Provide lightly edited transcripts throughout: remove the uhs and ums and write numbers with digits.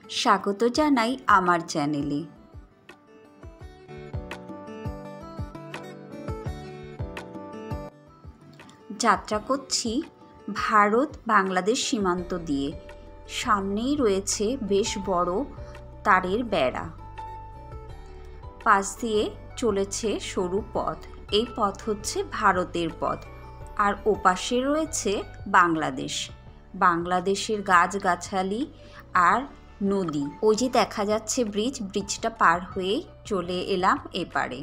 স্বাগত জানাই আমার চ্যানেলে। যাত্রা করছি ভারত বাংলাদেশ সীমান্ত দিয়ে। সামনেই রয়েছে বেশ বড় তারের বেড়া, পাশ দিয়ে চলেছে সরু পথ। এই পথ হচ্ছে ভারতের পথ, আর ওপাশে রয়েছে বাংলাদেশের গাছগাছালি আর নদী। ওই যে দেখা যাচ্ছে ব্রিজটা পার হয়ে চলে এলাম এপারে।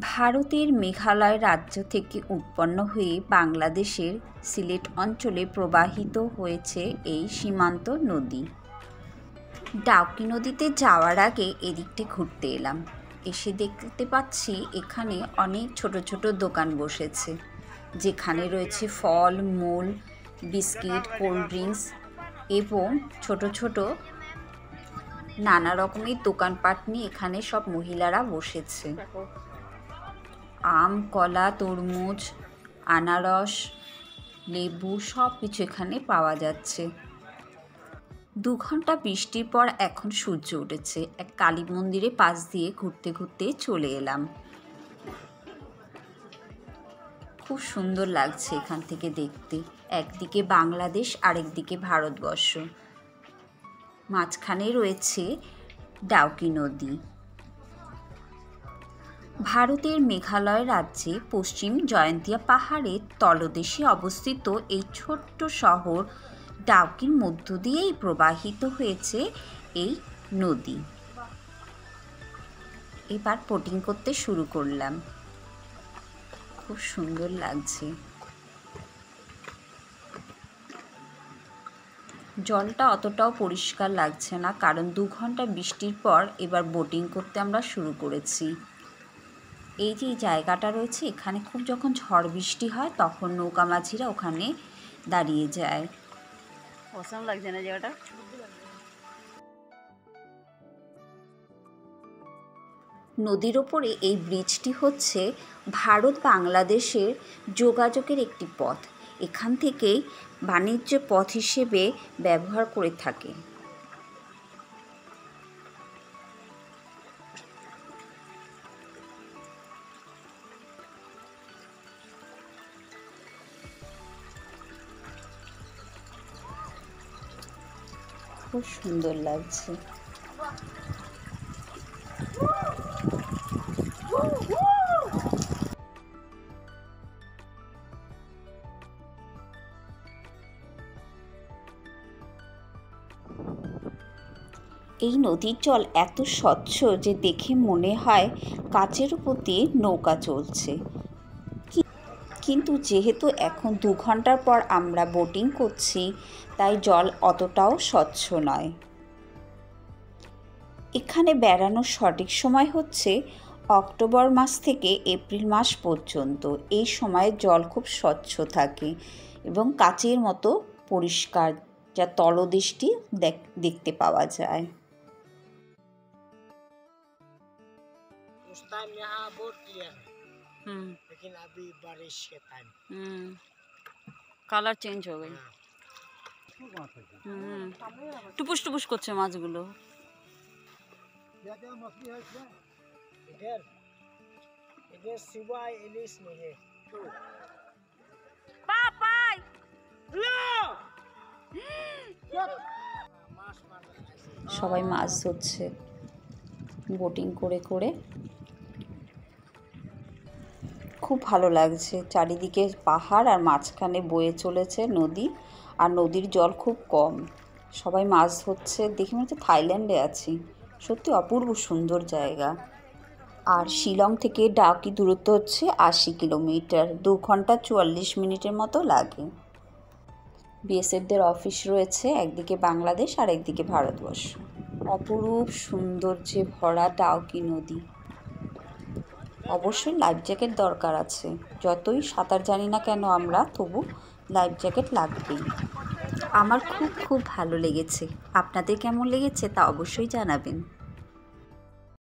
ভারতের মেঘালয় রাজ্য থেকে উৎপন্ন হয়ে বাংলাদেশের সিলেট অঞ্চলে প্রবাহিত হয়েছে এই সীমান্ত নদী। ডাউকি নদীতে যাওয়ার আগে এদিকটা ঘুরতে এলাম। এসে দেখতে পাচ্ছি এখানে অনেক ছোট ছোট দোকান বসেছে, যেখানে রয়েছে ফল মূল, বিস্কিট, কোল্ড ড্রিঙ্কস এবং ছোট ছোট নানা রকমের দোকানপাট নিয়ে এখানে সব মহিলারা বসেছে। আম, কলা, তরমুজ, আনারস, লেবু সব কিছু এখানে পাওয়া যাচ্ছে। 2 ঘন্টা বৃষ্টির পর এখন সূর্য উঠেছে। এক কালী মন্দিরের পাশ দিয়ে ঘুরতে ঘুরতে চলে এলাম। খুব সুন্দর লাগছে এখান থেকে দেখতে। একদিকে বাংলাদেশ, আরেকদিকে ভারতবর্ষ, মাঝখানে রয়েছে ডাউকি নদী। ভারতের মেঘালয় রাজ্যে পশ্চিম জয়ন্তিয়া পাহাড়ের তলদেশে অবস্থিত এই ছোট্ট শহর ডাউকির মধ্য দিয়েই প্রবাহিত হয়েছে এই নদী। এবার বোটিং করতে শুরু করলাম। খুব সুন্দর লাগছে। জলটা অতটাও পরিষ্কার লাগছে না, কারণ 2 ঘন্টা বৃষ্টির পর এবার বোটিং করতে আমরা শুরু করেছি। এই যে জায়গাটা রয়েছে, এখানে খুব যখন ঝড় বৃষ্টি হয় তখন নৌকা মাঝিরা ওখানে দাঁড়িয়ে যায়। অসাম লাগছে না জায়গাটা? নদীর ওপরে এই ব্রিজটি হচ্ছে ভারত বাংলাদেশের যোগাযোগের একটি পথ। এখান থেকেই বাণিজ্য পথ হিসেবে ব্যবহার করে থাকে। খুব সুন্দর লাগছে। এই নদীর জল এত স্বচ্ছ যে দেখে মনে হয় কাচের উপর দিয়ে নৌকা চলছে। কিন্তু যেহেতু এখন 2 ঘন্টার পর আমরা বোটিং করছি, তাই জল অতটাও স্বচ্ছ নয়। এখানে বেড়ানোর সঠিক সময় হচ্ছে অক্টোবর মাস থেকে এপ্রিল মাস পর্যন্ত। এই সময়ে জল খুব স্বচ্ছ থাকে এবং কাচের মতো পরিষ্কার, যা তলদেশটি দেখতে পাওয়া যায়। लेकिन अभी बारिश के टाइम কালার চেঞ্জ হবে। টুপুস টুপুস করছে মাছগুলো। इधर इधर सिवाय इलिश नहीं है। পাপাই সবাই মাছ ধরছে বোটিং করে করে। খুব ভালো লাগছে। চারিদিকে পাহাড় আর মাঝখানে বয়ে চলেছে নদী, আর নদীর জল খুব কম। সবাই মাছ ধরছে, দেখে মনে হচ্ছে থাইল্যান্ডে আছি। সত্যি অপূর্ব সুন্দর জায়গা। আর শিলং থেকে ডাউকি দূরত্ব হচ্ছে 80 কিলোমিটার। 2 ঘন্টা 44 মিনিটের মতো লাগে। বিএসএফদের অফিস রয়েছে, একদিকে বাংলাদেশ আর একদিকে ভারতবর্ষ। অপরূপ সৌন্দর্যে ভরা ডাউকি নদী। অবশ্যই লাইফ জ্যাকেট দরকার আছে। যতই সাঁতার জানি না কেন আমরা, তবু লাইফ জ্যাকেট লাগবেই। আমার খুব ভালো লেগেছে। আপনাদের কেমন লেগেছে তা অবশ্যই জানাবেন।